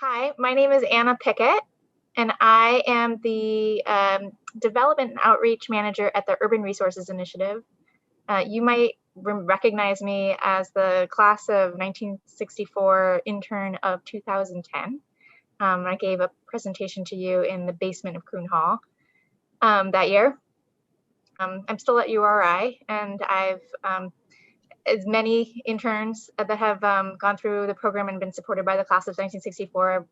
Hi, my name is Anna Pickett, and I am the Development and Outreach Manager at the Urban Resources Initiative. You might recognize me as the class of 1964 intern of 2010. I gave a presentation to you in the basement of Coon Hall that year. I'm still at URI, and I've as many interns that have gone through the program and been supported by the class of 1964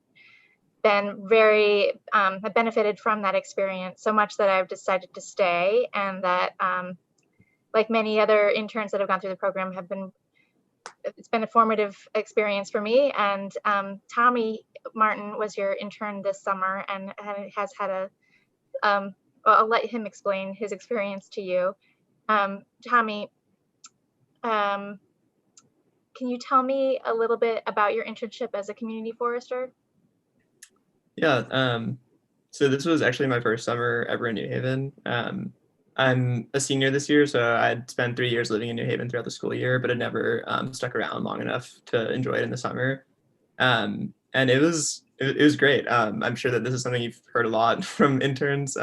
been very have benefited from that experience so much that I've decided to stay, and that like many other interns that have gone through the program it's been a formative experience for me. And Tommy Martin was your intern this summer and has had a well, I'll let him explain his experience to you. Tommy, can you tell me a little bit about your internship as a community forester? Yeah, so this was actually my first summer ever in New Haven. I'm a senior this year, so I'd spent 3 years living in New Haven throughout the school year, but had never stuck around long enough to enjoy it in the summer. And it was great. I'm sure that this is something you've heard a lot from interns,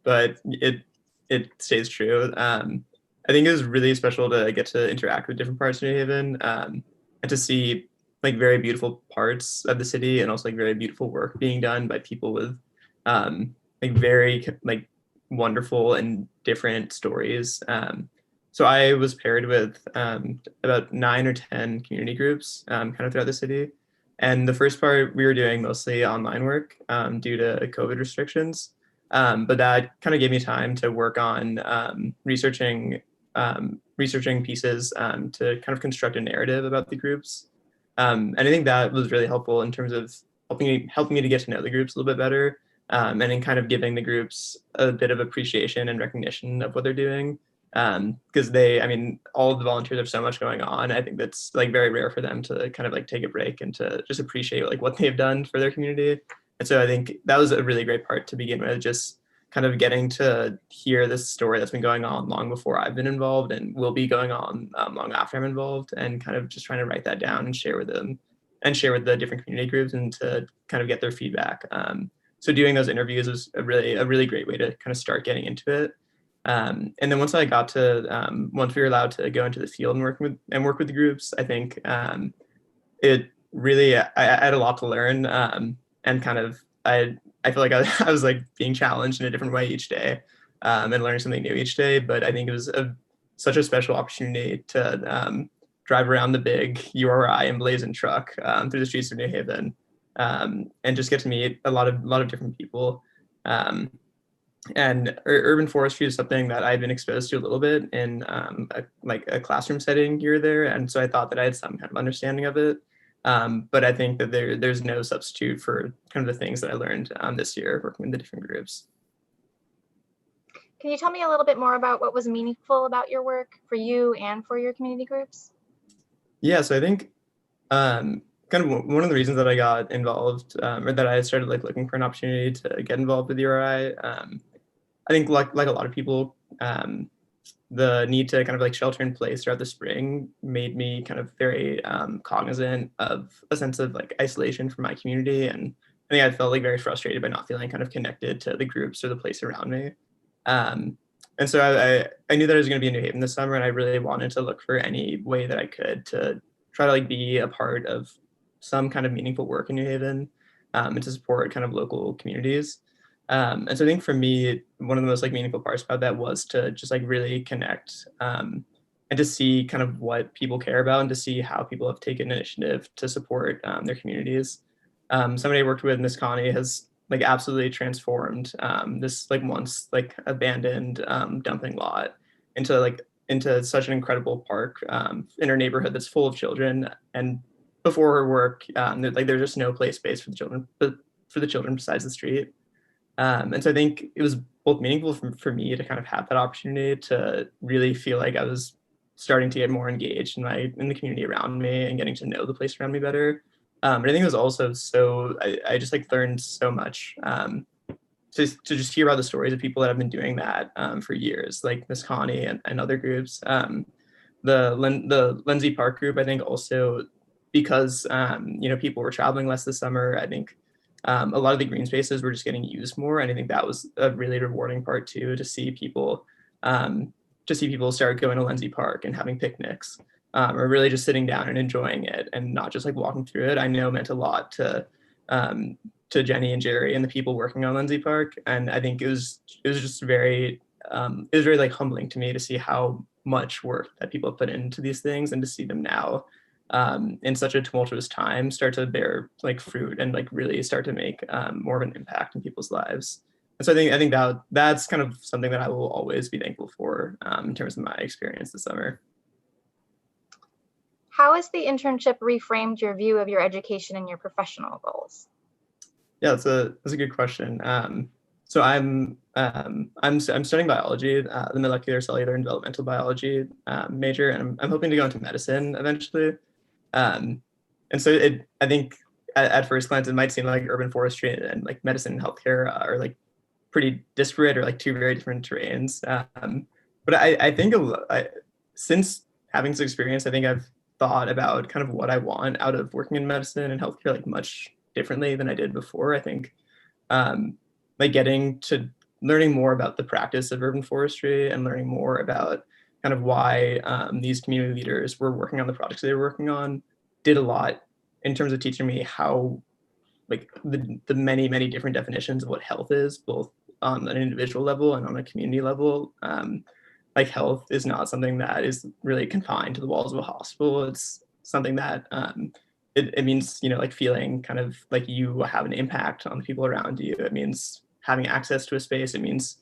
but it stays true. I think it was really special to get to interact with different parts of New Haven, and to see like very beautiful parts of the city, and also like very beautiful work being done by people with like very like wonderful and different stories. So I was paired with about 9 or 10 community groups kind of throughout the city. And the first part we were doing mostly online work due to COVID restrictions. But that kind of gave me time to work on researching pieces to kind of construct a narrative about the groups. And I think that was really helpful in terms of helping me to get to know the groups a little bit better, and in kind of giving the groups a bit of appreciation and recognition of what they're doing. Because I mean, all of the volunteers have so much going on. I think that's like very rare for them to kind of like take a break and to just appreciate like what they've done for their community. And so I think that was a really great part to begin with, just kind of getting to hear this story that's been going on long before I've been involved and will be going on long after I'm involved, and kind of just trying to write that down and share with them and share with the different community groups and to kind of get their feedback. So doing those interviews was a really great way to kind of start getting into it. And then once we were allowed to go into the field and work with the groups, I think it really I had a lot to learn, and kind of I feel like I was like being challenged in a different way each day, and learning something new each day. But I think it was such a special opportunity to drive around the big URI emblazoned truck through the streets of New Haven, and just get to meet a lot of different people. And urban forestry is something that I've been exposed to a little bit in like a classroom setting here or there, and so I thought that I had some kind of understanding of it. But I think that there's no substitute for kind of the things that I learned this year working with the different groups. Can you tell me a little bit more about what was meaningful about your work for you and for your community groups? Yeah, so I think kind of one of the reasons that I got involved, or that I started like looking for an opportunity to get involved with URI, I think like a lot of people, the need to kind of like shelter in place throughout the spring made me kind of very cognizant of a sense of like isolation from my community. And I think I felt like very frustrated by not feeling kind of connected to the groups or the place around me. And so I knew that I was going to be in New Haven this summer, and I really wanted to look for any way that I could to try to like be a part of some kind of meaningful work in New Haven, and to support kind of local communities. And so I think for me, one of the most like meaningful parts about that was to just like really connect, and to see kind of what people care about, and to see how people have taken initiative to support their communities. Somebody I worked with, Miss Connie, has like absolutely transformed this like once like abandoned dumping lot into such an incredible park in her neighborhood that's full of children. And before her work, there's just no play space for the children, but for the children besides the street. And so I think it was both meaningful for me to kind of have that opportunity to really feel like I was starting to get more engaged in the community around me and getting to know the place around me better. But I think it was also I just like learned so much, to just hear about the stories of people that have been doing that for years, like Miss Connie and other groups. The Lindsay Park group, I think, also because people were traveling less this summer, I think a lot of the green spaces were just getting used more, and I think that was a really rewarding part too, to see people start going to Lindsay Park and having picnics, or really just sitting down and enjoying it, and not just like walking through it. I know meant a lot to Jenny and Jerry and the people working on Lindsay Park, and I think it was just very like humbling to me to see how much work that people put into these things, and to see them now in such a tumultuous time start to bear like fruit and like really start to make more of an impact in people's lives. And so I think that's kind of something that I will always be thankful for in terms of my experience this summer. How has the internship reframed your view of your education and your professional goals? Yeah, that's a good question. So I'm studying biology, the molecular, cellular, and developmental biology major, and I'm hoping to go into medicine eventually. And so I think at first glance it might seem like urban forestry and like medicine and healthcare are like pretty disparate, or like two very different terrains. But I think since having this experience, I think I've thought about kind of what I want out of working in medicine and healthcare like much differently than I did before. I think like getting to learning more about the practice of urban forestry and learning more about kind of why these community leaders were working on the projects they were working on did a lot in terms of teaching me how like the many different definitions of what health is, both on an individual level and on a community level. Like health is not something that is really confined to the walls of a hospital. It's something that it means, like feeling kind of like you have an impact on the people around you. It means having access to a space. It means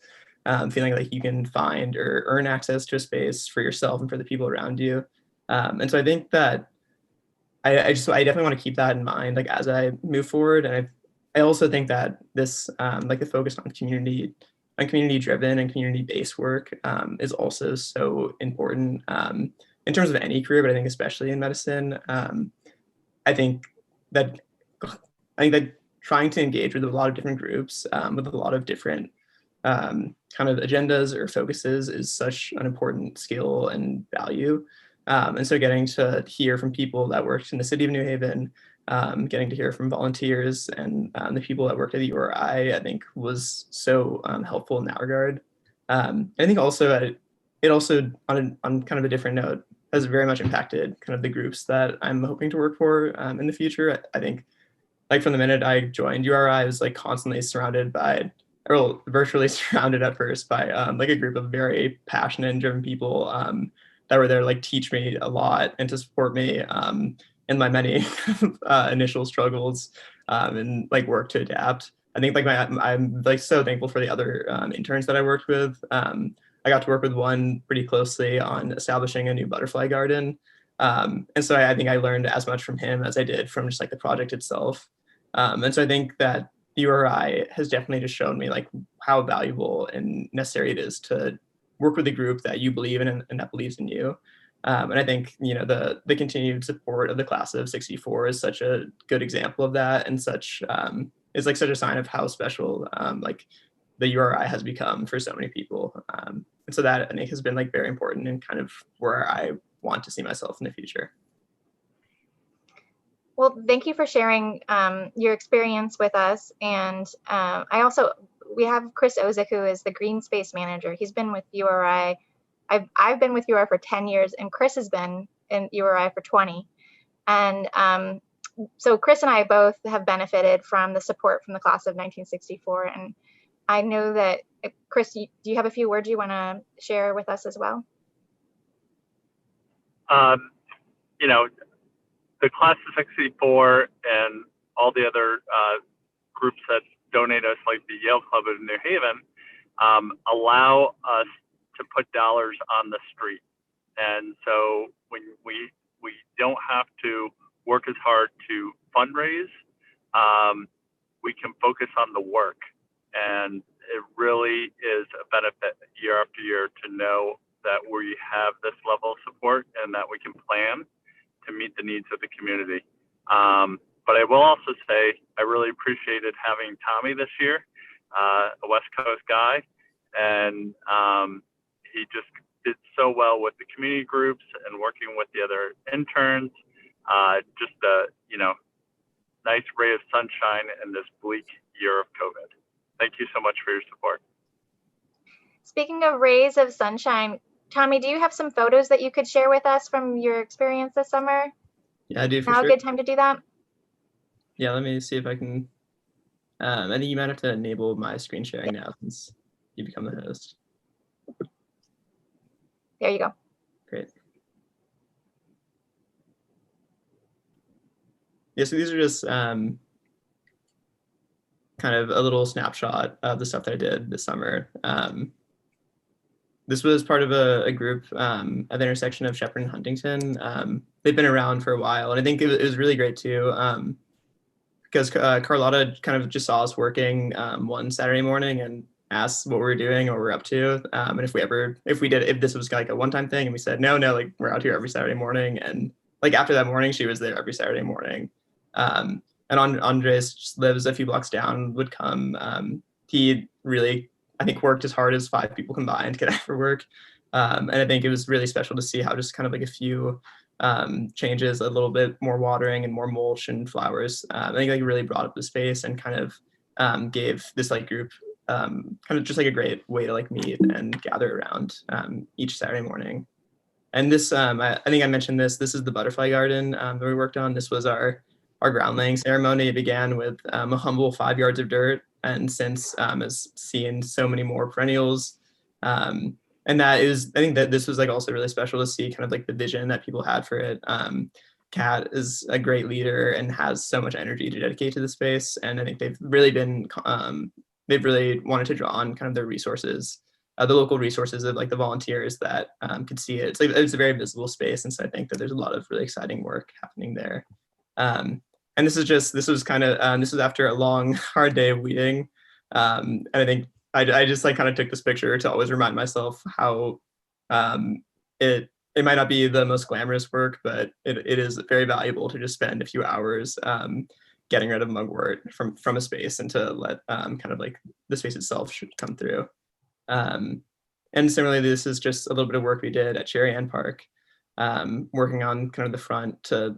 feeling like you can find or earn access to a space for yourself and for the people around you. And so I think that I definitely want to keep that in mind, like as I move forward. And I also think that this like the focus on community driven and community based work is also so important in terms of any career, but I think especially in medicine. I think that trying to engage with a lot of different groups with a lot of different kind of agendas or focuses is such an important skill and value. And so getting to hear from people that worked in the city of New Haven, getting to hear from volunteers and the people that worked at the URI, I think was so helpful in that regard. I think also it also on kind of a different note has very much impacted kind of the groups that I'm hoping to work for in the future. I think like from the minute I joined URI, I was like constantly surrounded by, or virtually surrounded at first by like a group of very passionate and driven people that were there to like teach me a lot and to support me in my many initial struggles and like work to adapt. I think like I'm like so thankful for the other interns that I worked with. I got to work with one pretty closely on establishing a new butterfly garden. And so I think I learned as much from him as I did from just like the project itself. And so I think that the URI has definitely just shown me like how valuable and necessary it is to work with a group that you believe in and that believes in you. And I think, the continued support of the class of 64 is such a good example of that, and such is like such a sign of how special like the URI has become for so many people. And so that I think has been like very important and kind of where I want to see myself in the future. Well, thank you for sharing your experience with us. And we have Chris Ozick, who is the Greenspace manager. He's been with URI. I've been with URI for 10 years, and Chris has been in URI for 20. And so Chris and I both have benefited from the support from the class of 1964. And I know that, Chris, do you have a few words you want to share with us as well? The class of 64 and all the other groups that donate us, like the Yale Club of New Haven, allow us to put dollars on the street. And so when we don't have to work as hard to fundraise, we can focus on the work. And it really is a benefit year after year to know that we have this level of support and that we can plan to meet the needs of the community. But I will also say I really appreciated having Tommy this year, a West Coast guy, and he just did so well with the community groups and working with the other interns. just a, nice ray of sunshine in this bleak year of COVID. Thank you so much for your support. Speaking of rays of sunshine, Tommy, do you have some photos that you could share with us from your experience this summer? Yeah, I do for Now sure. a good time to do that? Yeah, let me see if I can. I think you might have to enable my screen sharing now since you become the host. There you go. Great. Yeah, so these are just kind of a little snapshot of the stuff that I did this summer. This was part of a group at the intersection of Shepherd and Huntington. They've been around for a while, and I think it was really great too, because Carlotta kind of just saw us working one Saturday morning and asked what we were doing or what we're up to, and if this was like a one-time thing, and we said no, like we're out here every Saturday morning, and like after that morning, she was there every Saturday morning. And Andres just lives a few blocks down, would come. He really, I think, worked as hard as 5 people combined could ever work. And I think it was really special to see how just kind of like a few changes, a little bit more watering and more mulch and flowers. I think like really brought up the space and kind of gave this like group kind of just like a great way to like meet and gather around each Saturday morning. And this, I think I mentioned this is the butterfly garden that we worked on. This was our ground laying ceremony. It began with a humble 5 yards of dirt, and since has seen so many more perennials. And that is, I think that this was like also really special to see kind of like the vision that people had for it. Kat is a great leader and has so much energy to dedicate to the space. And I think they've really wanted to draw on kind of their resources, the local resources of like the volunteers that could see it. It's a very visible space. And so I think that there's a lot of really exciting work happening there. And this was after a long, hard day of weeding. And I think I just like kind of took this picture to always remind myself how it might not be the most glamorous work, but it is very valuable to just spend a few hours getting rid of mugwort from a space and to let kind of like the space itself should come through. And similarly, this is just a little bit of work we did at Cherry Ann Park, working on kind of the front to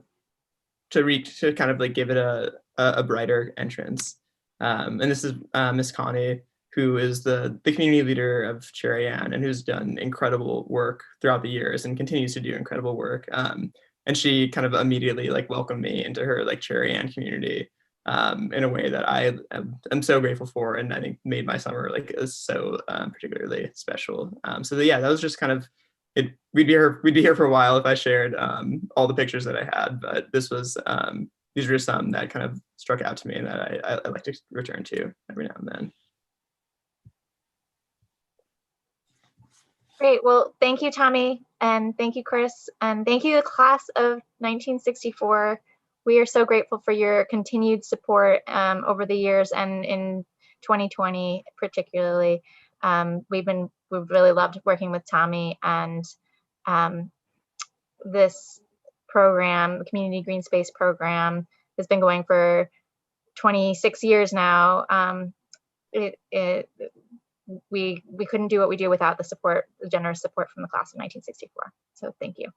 kind of like give it a brighter entrance. And this is Miss Connie, who is the community leader of Cherry Ann and who's done incredible work throughout the years and continues to do incredible work. And she kind of immediately like welcomed me into her like Cherry Ann community in a way that I am so grateful for, and I think made my summer like so particularly special. Yeah, that was just kind of it. We'd be here for a while if I shared all the pictures that I had, but these were some that kind of struck out to me and that I like to return to every now and then. Great. Well, thank you, Tommy, and thank you, Chris, and thank you, the class of 1964. We are so grateful for your continued support over the years, and in 2020 particularly. We've really loved working with Tommy, and this program, the Community Greenspace program, has been going for 26 years now. We couldn't do what we do without the generous support from the class of 1964. So thank you.